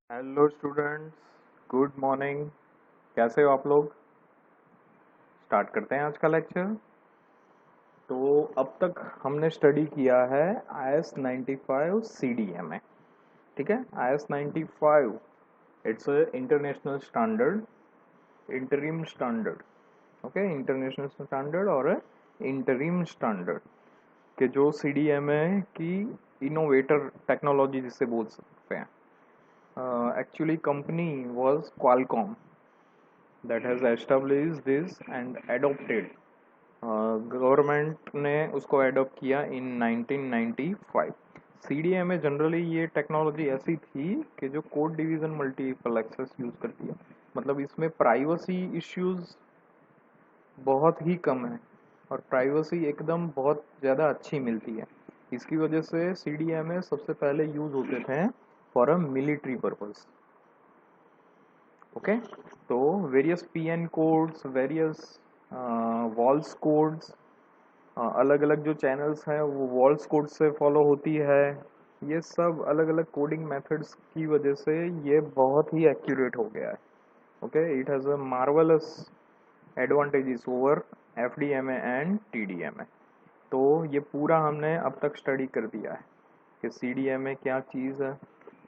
Hello students, good morning. कैसे हो आप लोग? स्टार्ट करते हैं आज का लेक्चर। तो अब तक हमने स्टडी किया है IS 95 CDMA। ठीक है, IS 95 it's international standard, interim standard. Okay, international standard और इंटरिम स्टैंडर्ड के जो CDMA की इनोवेटर टेक्नोलॉजी जिसे बोल सकते हैं। Actually company was Qualcomm that has established this and adopted. Government ने उसको एडॉप्ट किया इन 1995। CDMA जनरली ये टेक्नोलॉजी ऐसी थी कि जो code division multiple access use करती है। मतलब इसमें प्राइवेसी इश्यूज बहुत ही कम है और प्राइवेसी एकदम बहुत ज़्यादा अच्छी मिलती है। इसकी वजह से CDMA सबसे पहले यूज होते थे for a military purpose. Okay, तो various PN codes, various Walsh codes, अलग अलग जो चैनल्स हैं वो वॉल्स कोड से फॉलो होती है। ये सब अलग अलग कोडिंग मेथड्स की वजह से ये बहुत ही एक्यूरेट हो गया है। Okay, it has a marvellous advantages over FDMA and TDMA। तो ये पूरा हमने अब तक स्टडी कर दिया है कि CDMA क्या चीज़ है,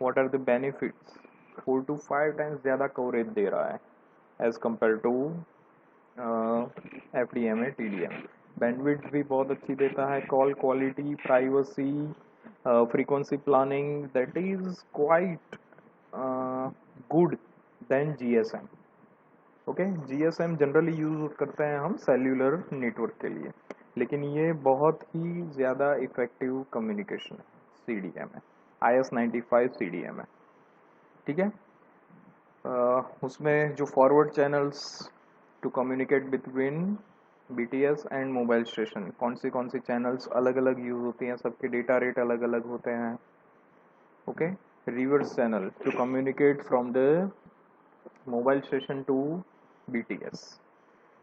what are the benefits. 4 to 5 times ज़्यादा कवरेज दे रहा है as compare to FDMA TDMA। Bandwidth भी बहुत अच्छी देता है, call quality, privacy, frequency planning, that is quite good then GSM। Okay, GSM generally use करते हैं हम सेल्यूलर नेटवर्क के लिए, लेकिन ये बहुत ही ज़्यादा इफेक्टिव कम्युनिकेशन है CDMA, IS 95 CDMA। ठीक है, उसमें जो forward channels to communicate between BTS and mobile station, कौन सी चैनल्स अलग अलग यूज होती हैं, सबके डेटा रेट अलग अलग होते हैं। Okay, reverse channel to communicate from the mobile station to BTS।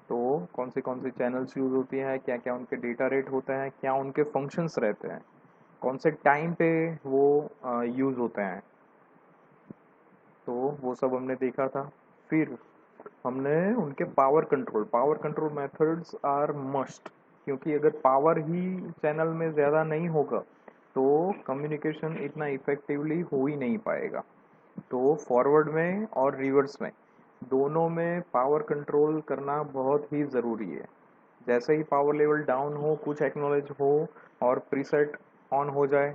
तो कौन सी चैनल्स यूज होती हैं, क्या क्या उनके डेटा रेट होते हैं, क्या उनके फंक्शंस रहते हैं, कौन से टाइम पे वो यूज होते हैं। तो वो सब हमने देखा था। फिर हमने उनके power control methods are must, क्योंकि अगर पावर ही चैनल में ज़्यादा नहीं होगा तो कम्युनिकेशन इतना इफेक्टिवली हो ही नहीं पाएगा। तो फॉरवर्ड में और रिवर्स में दोनों में पावर कंट्रोल करना बहुत ही ज़रूरी है। जैसे ही पावर लेवल डाउन हो, कुछ एक्नॉलेज हो और प्रीसेट ऑन हो जाए।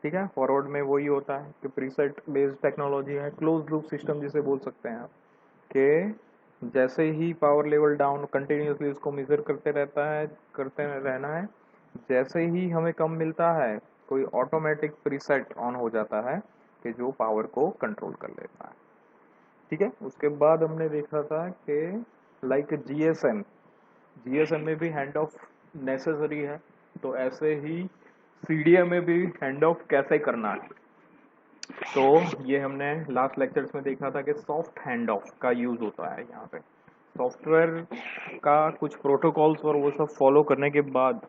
ठीक है, फॉरवर्ड में वही होता है कि प्रीसेट बेस्ड टेक्नोलॉजी है, क्लोज लूप सिस्टम जिसे बोल सकते हैं आप, कि जैसे ही पावर लेवल डाउन, कंटिन्यूसली उसको मेजर करते रहना है। जैसे ही हमें कम मिलता है कोई ऑटोमेटिक प्रीसेट ऑन हो जाता है कि जो पावर को कंट्रोल कर लेता है। ठीक है, उसके बाद हमने देखा था कि लाइक GSM में भी हैंड ऑफ नेसेसरी है, तो ऐसे ही CDM में भी हैंड ऑफ कैसे करना है। तो ये हमने लास्ट लेक्चर्स में देखा था कि सॉफ्ट हैंड ऑफ का यूज होता है यहाँ पे। सॉफ्टवेयर का कुछ प्रोटोकॉल्स और वो सब फॉलो करने के बाद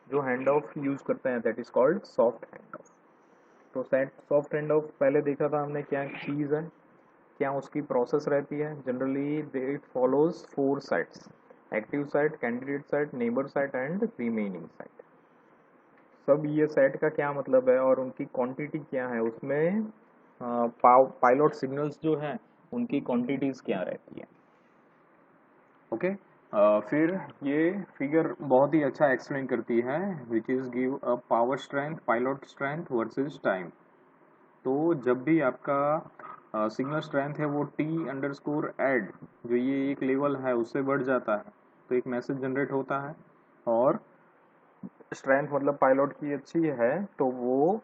जो हैंड ऑफ यूज करते हैं that is called soft hand of. तो सॉफ्ट हैंड ऑफ पहले देखा था हमने क्या चीज़ है, क्या उसकी प्रोसेस रहती है। Generally it follows 4 sites: active site, candidate site, neighbour site and remaining site. सब ये सेट का क्या मतलब है और उनकी क्वांटिटी क्या है, उसमें पायलट सिग्नल्स जो हैं उनकी क्वांटिटीज क्या रहती है। ओके, फिर ये फिगर बहुत ही अच्छा एक्सप्लेन करती है, which is give a power strength, pilot strength versus time. तो जब भी आपका सिग्नल स्ट्रेंथ है वो T_add जो ये एक लेवल है उससे बढ़ जाता है तो एक मैसेज जनरेट होता है, और स्ट्रेंथ मतलब पायलट की अच्छी है तो वो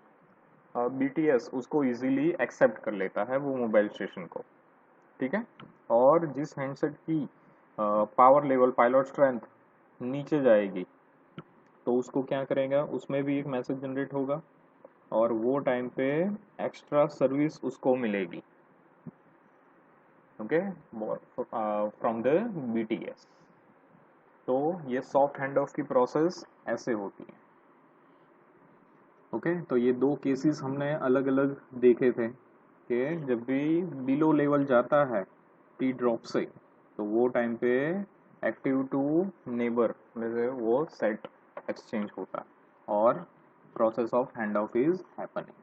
BTS उसको इजीली एक्सेप्ट कर लेता है वो मोबाइल स्टेशन को। ठीक है, और जिस हैंडसेट की पावर लेवल, पायलट स्ट्रेंथ नीचे जाएगी तो उसको क्या करेगा, उसमें भी एक मैसेज जनरेट होगा और वो टाइम पे एक्स्ट्रा सर्विस उसको मिलेगी। Okay, from the BTS। तो ये सॉफ्ट हैंड ऑफ की प्रोसेस ऐसे होती है। ओके, तो ये दो केसेस हमने अलग अलग देखे थे। कि जब भी बिलो लेवल जाता है टी ड्रॉप से, तो वो टाइम पे एक्टिव टू नेबर में से वो सेट एक्सचेंज होता है और process of hand of is happening.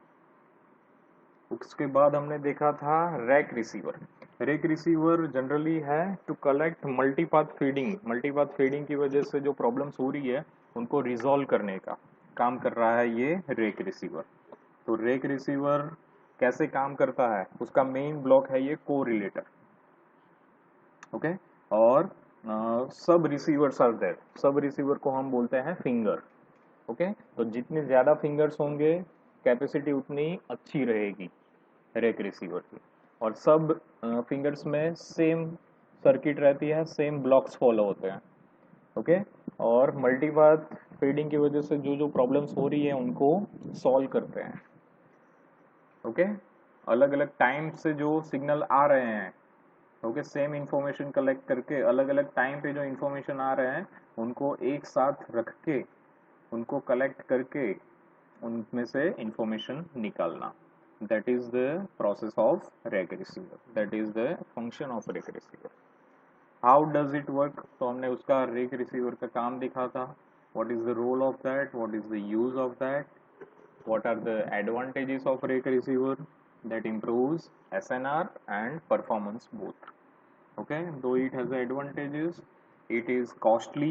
उसके बाद हमने देखा था rack receiver. Rack receiver generally है टू कलेक्ट मल्टीपाथ फीडिंग की वजह से जो प्रॉब्लम्स हो रही है उनको रिजॉल्व करने का काम कर रहा है ये रैक रिसीवर। तो रैक रिसीवर कैसे काम करता है, उसका मेन ब्लॉक है ये को रिलेटर, ओके। और सब रिसीवर्स आर देयर, सब रिसीवर को हम बोलते हैं फिंगर, ओके। तो जितने ज्यादा फिंगर्स होंगे कैपेसिटी उतनी अच्छी रहेगी रैक रिसीवर की। और सब फिंगर्स में सेम सर्किट रहती है, सेम ब्लॉक्स फॉलो होते हैं, ओके। और मल्टीपाथ फीडिंग की वजह से जो जो प्रॉब्लम्स हो रही है उनको सॉल्व करते हैं, ओके। अलग अलग टाइम से जो सिग्नल आ रहे हैं, ओके, सेम इंफॉर्मेशन कलेक्ट करके अलग अलग टाइम पे जो इंफॉर्मेशन आ रहे हैं उनको एक साथ रख के उनको कलेक्ट करके उनमें से इंफॉर्मेशन निकालना, that is the process of rake receiver, that is the function of rake receiver. How does it work, तो हमने उसका रैक रिसीवर का काम देखा था, what is the role of that, what is the use of that, what are the advantages of rake receiver, that improves SNR and performance both, okay. Though it has advantages, it is costly,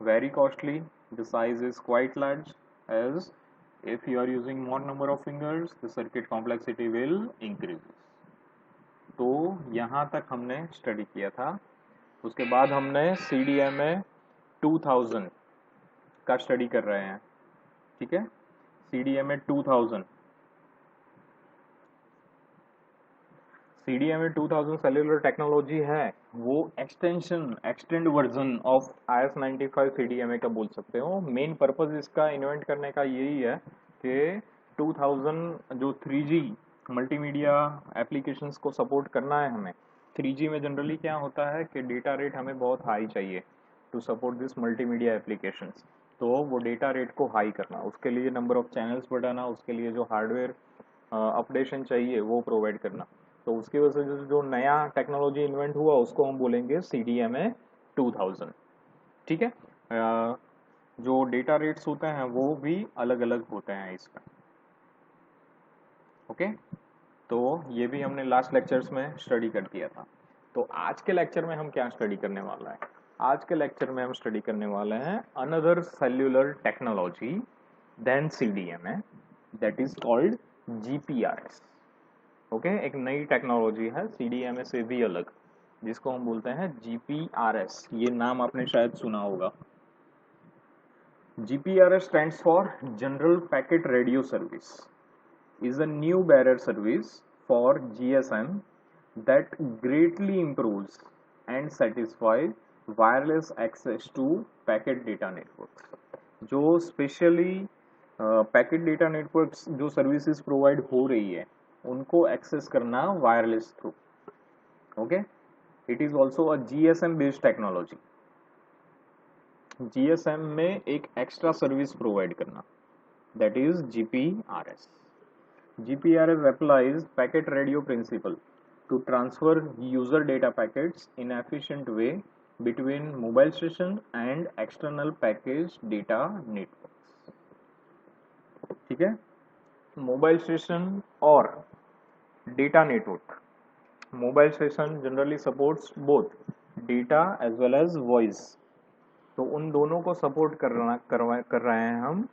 very costly, the size is quite large, as if you are using more number of fingers the circuit complexity will increase। तो यहाँ तक हमने study किया था। उसके बाद हमने CDMA 2000 का स्टडी कर रहे हैं, ठीक है। CDMA 2000 सेल्युलर टेक्नोलॉजी है, वो extend version of IS-95 CDMA का बोल सकते हो। मेन पर्पस इसका इन्वेंट करने का यही है कि 2000 जो 3G मल्टीमीडिया एप्लीकेशंस को सपोर्ट करना है हमें। 3G में जनरली क्या होता है कि डेटा रेट हमें बहुत हाई चाहिए to support this multimedia applications. तो वो डेटा रेट को हाई करना, उसके लिए नंबर ऑफ चैनल्स बढ़ाना, उसके लिए जो हार्डवेयर अपडेशन चाहिए वो प्रोवाइड करना। तो उसकी वजह से जो नया टेक्नोलॉजी इन्वेंट हुआ उसको हम बोलेंगे CDMA 2000, ठीक है। जो डेटा रेट्स होते हैं वो भी अलग अलग होते हैं इसमें, ओके। तो ये भी हमने लास्ट लेक्चर्स में स्टडी कर दिया था। तो आज के लेक्चर में हम क्या स्टडी करने वाला है, आज के लेक्चर में हम स्टडी करने वाले हैं another cellular technology then CDMA, that is called GPRS, okay. एक नई टेक्नोलॉजी है CDMA से भी अलग, जिसको हम बोलते हैं GPRS। ये नाम आपने शायद सुना होगा। GPRS stands for General Packet Radio Service, is a new bearer service for GSM that greatly improves and satisfies wireless access to packet data networks। जो स्पेशली पैकेट डेटा नेटवर्क्स जो सर्विसेज प्रोवाइड हो रही है उनको access करना wireless through, okay. It is also a GSM based technology. GSM में एक extra service provide करना, that is GPRS। GPRS applies packet radio principle to transfer user data packets in efficient way between mobile station and external package data networks, ठीक है। Mobile station और data network, mobile station generally supports both data as well as voice, तो उन दोनों को support कर रहे हैं हम,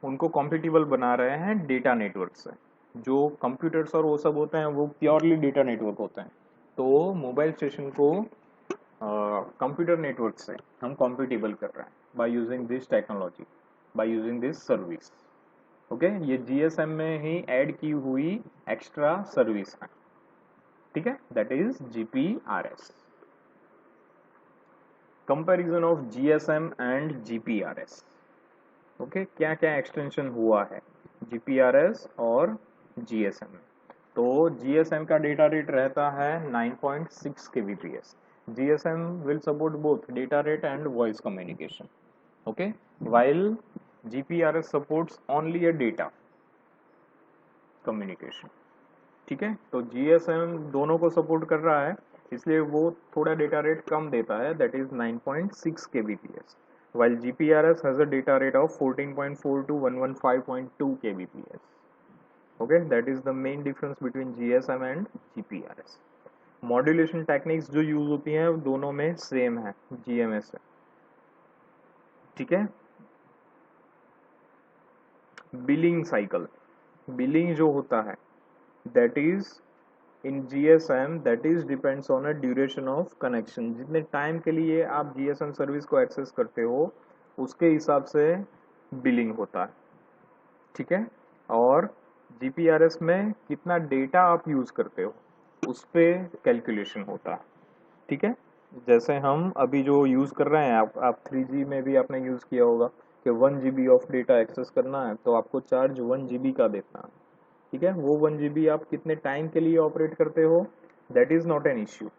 उनको कॉम्पिटिबल बना रहे हैं डेटा नेटवर्क से। जो कंप्यूटर्स और वो सब होते हैं वो प्योरली डेटा नेटवर्क होते हैं, तो मोबाइल स्टेशन को कंप्यूटर नेटवर्क से हम कॉम्पिटिबल कर रहे हैं by using this technology, by using this service, okay. ये GSM में ही ऐड की हुई एक्स्ट्रा सर्विस है, ठीक है, that is GPRS। Comparison of GSM and GPRS, okay. क्या क्या एक्सटेंशन हुआ है GPRS और GSM में। तो GSM का डेटा रेट रहता है 9.6 kbps। GSM will support both data rate and voice communication, okay, while GPRS supports only a data communication, ठीक है, तो GSM दोनों को सपोर्ट कर रहा है, इसलिए वो थोड़ा डेटा रेट कम देता है, that is 9.6 kbps, while GPRS has a data rate of 14.4 to 115.2 kbps. Okay, that is the main difference between GSM and GPRS. Modulation techniques जो यूज होती हैं दोनों में सेम है, GMS है, ठीक है। बिलिंग साइकिल, बिलिंग जो होता है that is in GSM that is depends on a duration of connection, जितने टाइम के लिए आप GSM सर्विस को एक्सेस करते हो उसके हिसाब से बिलिंग होता है, ठीक है। और GPRS में कितना डेटा आप यूज करते हो उस पर कैलकुलेशन होता है, ठीक है। जैसे हम अभी जो यूज कर रहे हैं, आप 3G में भी आपने यूज किया होगा कि 1 GB ऑफ डेटा एक्सेस करना है तो आपको चार्ज 1 GB का देना है, ठीक है। वो 1 GB आप कितने टाइम के लिए ऑपरेट करते हो that is not an issue,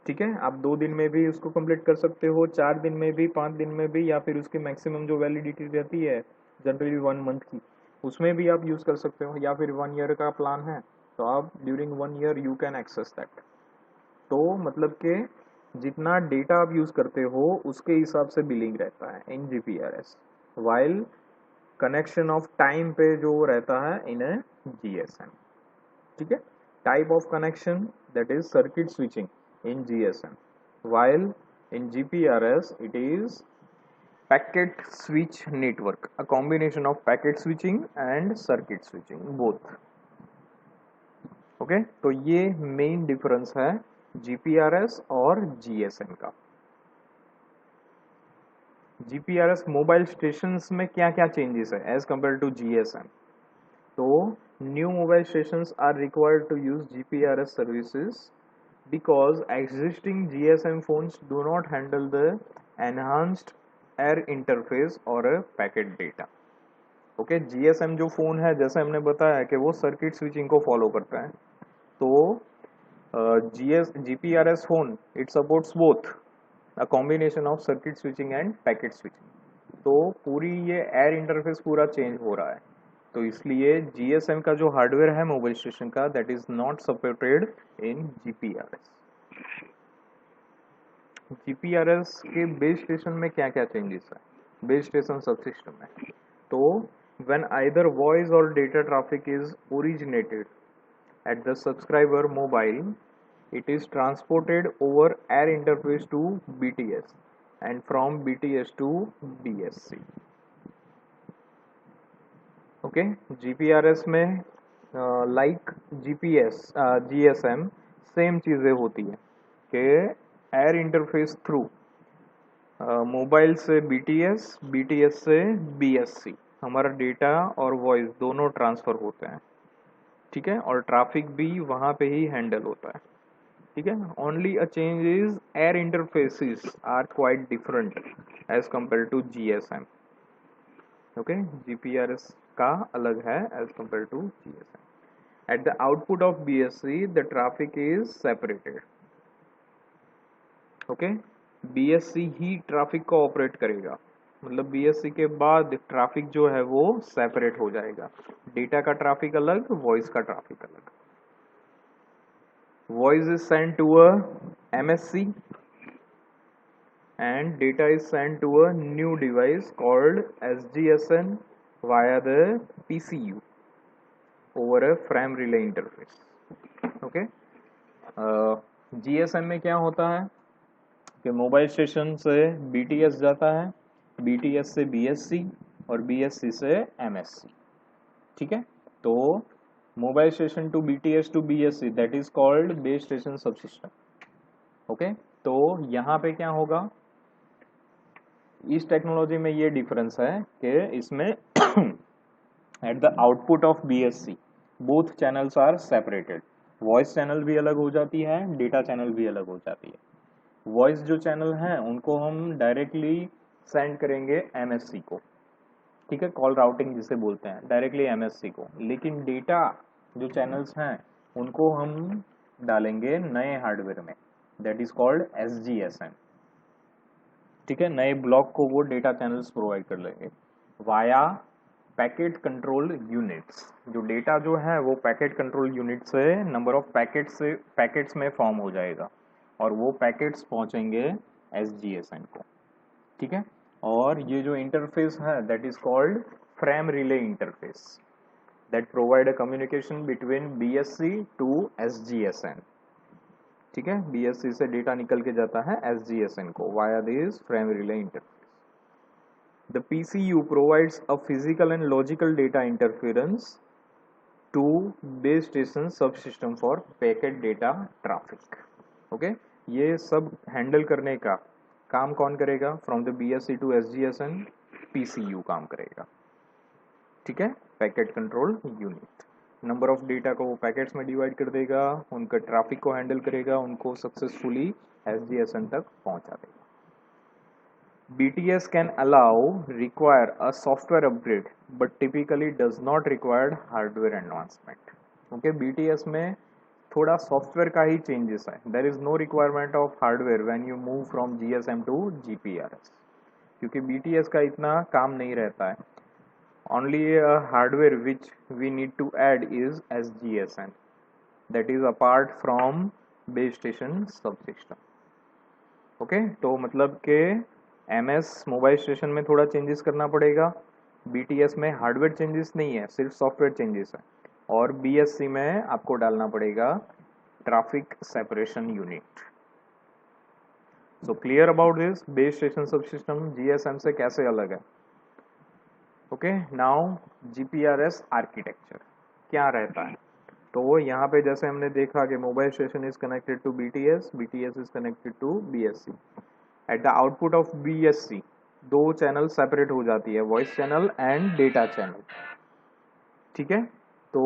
ठीक है। आप 2 दिन में भी उसको कंप्लीट कर सकते हो, 4 दिन में भी, 5 दिन में भी, या फिर उसकी मैक्सिमम जो वैलिडिटी रहती है जनरली 1 मंथ की, उसमें भी आप यूज कर सकते हो, या फिर 1 ईयर का प्लान है तो आप during 1 year you can access that. तो मतलब कि जितना डेटा आप यूज करते हो उसके हिसाब से बिलिंग रहता है इन GPRS, while connection of time पे जो रहता है इन ए GSM, ठीक है। Type of connection that is circuit switching in GSM, while in GPRS it is packet switch network, a combination of packet switching and circuit switching both. Okay, तो ये main difference है GPRS और GSM का। GPRS mobile stations में क्या क्या changes है as compare to GSM? तो new mobile stations are required to use GPRS services because existing GSM phones do not handle the enhanced air interface or a packet data. Okay, GSM जो phone है जैसे हमने बताया कि वो circuit switching को follow करता है, तो GPRS phone it supports both a combination of circuit switching and packet switching. तो पूरी ये एयर इंटरफेस पूरा चेंज हो रहा है, तो इसलिए GSM का जो हार्डवेयर है मोबाइल स्टेशन का that is not supported in GPRS। GPRS के बेस स्टेशन में क्या क्या चेंजेस है बेस स्टेशन सब सिस्टम में? तो when either voice or data traffic is originated at the subscriber mobile, it is transported over air interface to BTS and from BTS to BSC. Okay, GPRS में like GSM same चीज़ें होती है कि air interface through mobile से BTS से BSC हमारा data और voice दोनों ट्रांसफ़र होते हैं, ठीक है, और ट्रैफिक भी वहाँ पे ही हैंडल होता है, ठीक है। Only a change is air interfaces are quite different as compare to GSM। Okay, GPRS का अलग है as compare to GSM। At the output of BSC the traffic is separated. Okay, BSC ही traffic को operate करेगा, मतलब BSC के बाद traffic जो है वो सेपरेट हो जाएगा, डेटा का ट्रैफिक अलग, वॉइस का ट्रैफिक अलग। Voice is sent to a MSC and data is sent to a new device called SGSN via the PCU over a frame relay interface. Okay, GSM में क्या होता है कि मोबाइल स्टेशन से BTS जाता है, BTS से BSC और BSC से MSC, ठीक है। तो mobile station to BTS to BSC that is called base station subsystem. Okay, तो यहाँ पे क्या होगा, इस टेक्नोलॉजी में ये डिफरेंस है कि इसमें at the output of BSC both channels are separated, voice channel भी अलग हो जाती है, डेटा चैनल भी अलग हो जाती है। वॉइस जो चैनल है उनको हम डायरेक्टली सेंड करेंगे MSC को, ठीक है, कॉल राउटिंग जिसे बोलते हैं, डायरेक्टली MSC को, लेकिन डेटा जो चैनल्स हैं उनको हम डालेंगे नए हार्डवेयर में दैट इज कॉल्ड SGSN, ठीक है। नए ब्लॉक को वो डेटा चैनल्स प्रोवाइड कर लेंगे वाया पैकेट कंट्रोल यूनिट्स, जो डेटा जो है वो पैकेट कंट्रोल यूनिट से नंबर ऑफ पैकेट्स में फॉर्म हो जाएगा और वो पैकेट्स पहुंचेंगे एसजीएसएन को, ठीक है। और ये जो इंटरफेस है that is called frame relay interface that provide a communication between BSC to SGSN, ठीक है। बीएससी से डेटा निकल के जाता है एसजीएसएन को via this frame relay interface. The PCU provides a physical and logical data interference to base station subsystem for packet data traffic. Okay? ये सब हैंडल करने का काम कौन करेगा? From the BSC to SGSN PCU काम करेगा, ठीक है। Packet control unit number of data को वो पैकेट्स में डिवाइड कर देगा, उनका ट्रैफिक को हैंडल करेगा, उनको सक्सेसफुली SGSN तक पहुंचा देगा। BTS can allow require a software upgrade but typically does not require hardware advancement. Okay, BTS में थोड़ा सॉफ्टवेयर का ही चेंजेस है. There is no requirement of hardware when you move from GSM to GPRS, क्योंकि BTS का इतना काम नहीं रहता है. Only a hardware which we need to add is SGSN, that is apart from base station subsystem. Okay, तो मतलब के MS मोबाइल स्टेशन में थोड़ा चेंजेस करना पड़ेगा, BTS में हार्डवेयर चेंजेस नहीं है, सिर्फ सॉफ्टवेयर चेंजेस है, और BSC में आपको डालना पड़ेगा traffic separation unit. So clear about this base station subsystem GSM से कैसे अलग है. ओके, नाउ GPRS आर्किटेक्चर क्या रहता है. तो यहाँ पे जैसे हमने देखा कि mobile station is connected to BTS, BTS is connected to BSC. At the output of BSC दो चैनल सेपरेट हो जाती है, voice channel and data channel, ठीक है. तो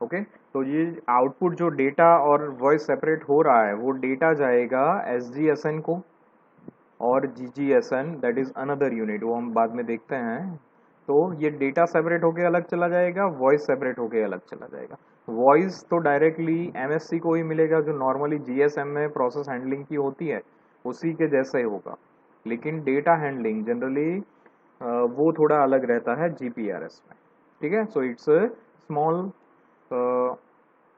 ओके, तो ये आउटपुट जो डेटा और वॉइस सेपरेट हो रहा है वो डेटा जाएगा SGSN को, और GGSN that is another unit, वो हम बाद में देखते हैं. तो ये डेटा सेपरेट होके अलग चला जाएगा, वॉइस सेपरेट होके अलग चला जाएगा. वॉइस तो डायरेक्टली MSC को ही मिलेगा जो नॉर्मली GSM में प्रोसेस हैंडलिंग की होती है, उसी के जैसा ही होगा. लेकिन डेटा हैंडलिंग जनरली वो थोड़ा अलग रहता है GPRS में, ठीक है. So it's a small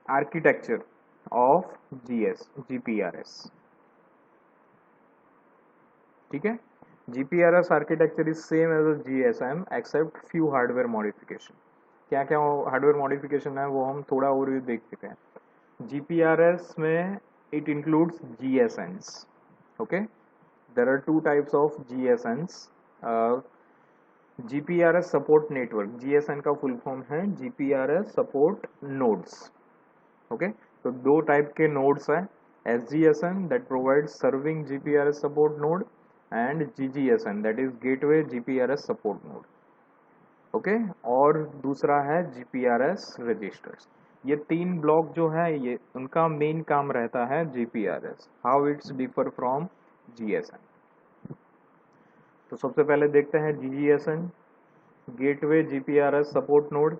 architecture of GPRS, ठीक है. GPRS architecture is same as GSM except few hardware modification. क्या क्या हार्डवेयर मॉडिफिकेशन है वो हम थोड़ा और देख चुके हैं. GPRS में it includes GSNs. Okay, there are two types of GSNs. GPRS support network, GSN का फुल फॉर्म है GPRS सपोर्ट नोड्स. ओके, तो दो टाइप के नोड्स हैं, SGSN that provide serving GPRS support node and GGSN that is gateway GPRS support node. Okay, और दूसरा है GPRS registers. ये तीन ब्लॉक जो है ये उनका मेन काम रहता है GPRS. How it's differ from GSN. तो सबसे पहले देखते हैं GGSN, gateway GPRS support node.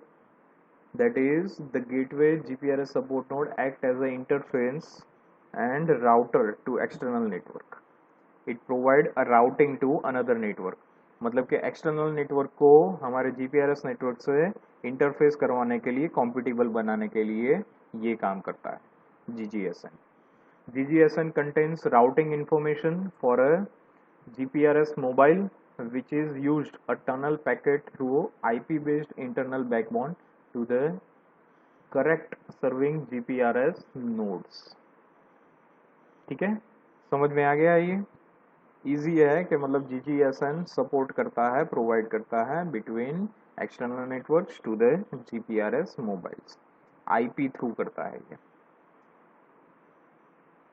That is the gateway GPRS support node act as a interference and router to external network. It provide a routing to another network. मतलब कि external network को हमारे GPRS network से interface करवाने के लिए, compatible बनाने के लिए ये काम करता है GGSN. GGSN contains routing information for a GPRS mobile which is used a tunnel packet through IP based internal backbone to the correct serving GPRS nodes. ठीक है, समझ में आ गया. ये इजी है कि मतलब GGSN सपोर्ट करता है, प्रोवाइड करता है between external networks to the GPRS mobiles, IP through करता है ये.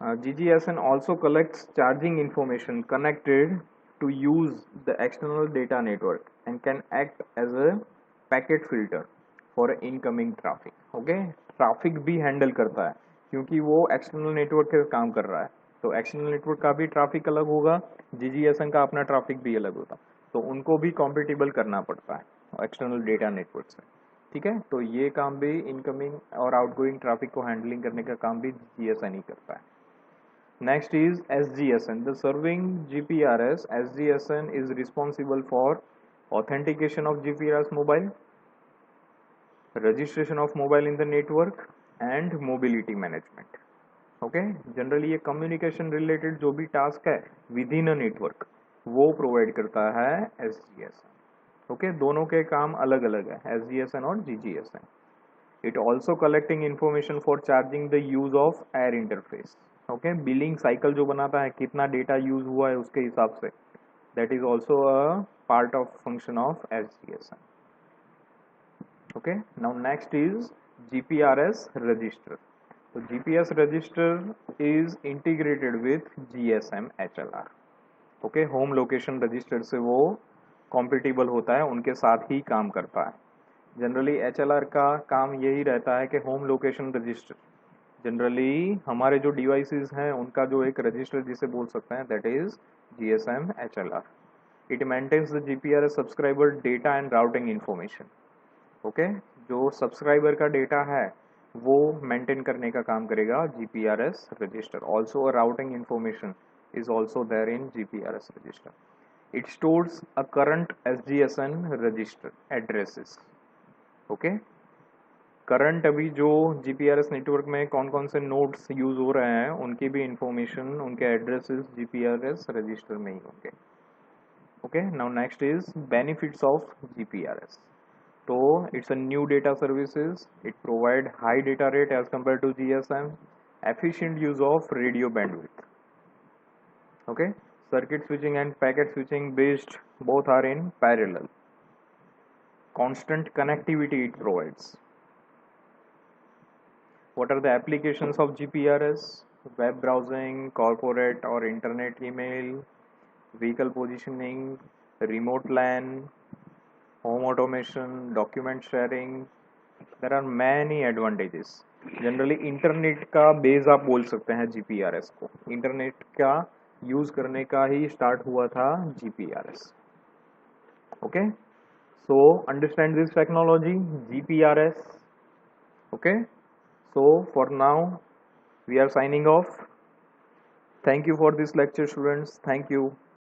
GGSN also collects charging information connected to use the external data network and can act as a packet filter for incoming traffic. Okay, traffic भी handle करता है क्योंकि वो external network के काम कर रहा है. तो एक्सटर्नल नेटवर्क का भी ट्रैफिक अलग होगा, GGSN का अपना ट्रैफिक भी अलग होगा, तो उनको भी कॉम्पिटिबल करना पड़ता है एक्सटर्नल डेटा नेटवर्क से. ठीक है, तो ये काम भी इनकमिंग और आउटगोइंग ट्रैफिक को हैंडलिंग करने का काम भी GSN ही करता है. Next is SGSN. The serving GPRS, SGSN is responsible for authentication of GPRS mobile, registration of mobile in the network and mobility management. Okay generally ये कम्युनिकेशन रिलेटेड जो भी टास्क है विद इन अ नेटवर्क वो provide करता है SGSN. Okay दोनों के काम अलग अलग है SGSN और GGSN. It also collecting information for charging the use of air interface. Okay billing cycle जो बनाता है कितना डेटा यूज हुआ है उसके हिसाब say that is also a part of function of SGSN. Okay now next is GPRS register. तो GPS register is integrated with GSM HLR. Okay home location register से वो कॉम्पिटिबल होता है, उनके साथ ही काम करता है. जनरली HLR का काम यही रहता है कि होम लोकेशन रजिस्टर जनरली हमारे जो डिवाइसेस हैं उनका जो एक रजिस्टर जिसे बोल सकते हैं that is GSM HLR. It maintains the GPRS subscriber data and routing information. Okay जो सब्सक्राइबर का डेटा है वो मेंटेन करने का काम करेगा GPRS register. Also a routing information is also there in GPRS register. It stores a current SGSN register addresses. Okay current अभी जो GPRS नेटवर्क में कौन कौन से नोड्स यूज हो रहे हैं उनकी भी इंफॉर्मेशन उनके एड्रेसेस GPRS रजिस्टर में ही होंगे. Okay now next is benefits of GPRS. So it's a new data services. It provide high data rate as compared to GSM, efficient use of radio bandwidth. Okay, circuit switching and packet switching based both are in parallel. Constant connectivity it provides. What are the applications of GPRS? Web browsing, corporate or internet email, vehicle positioning, remote LAN, home automation, document sharing. There are many advantages. Generally internet का base आप बोल सकते हैं GPRS को. Internet का use करने का ही start हुआ था GPRS. Okay so understand this technology GPRS. Okay so for now we are signing off. Thank you for this lecture, students. Thank you.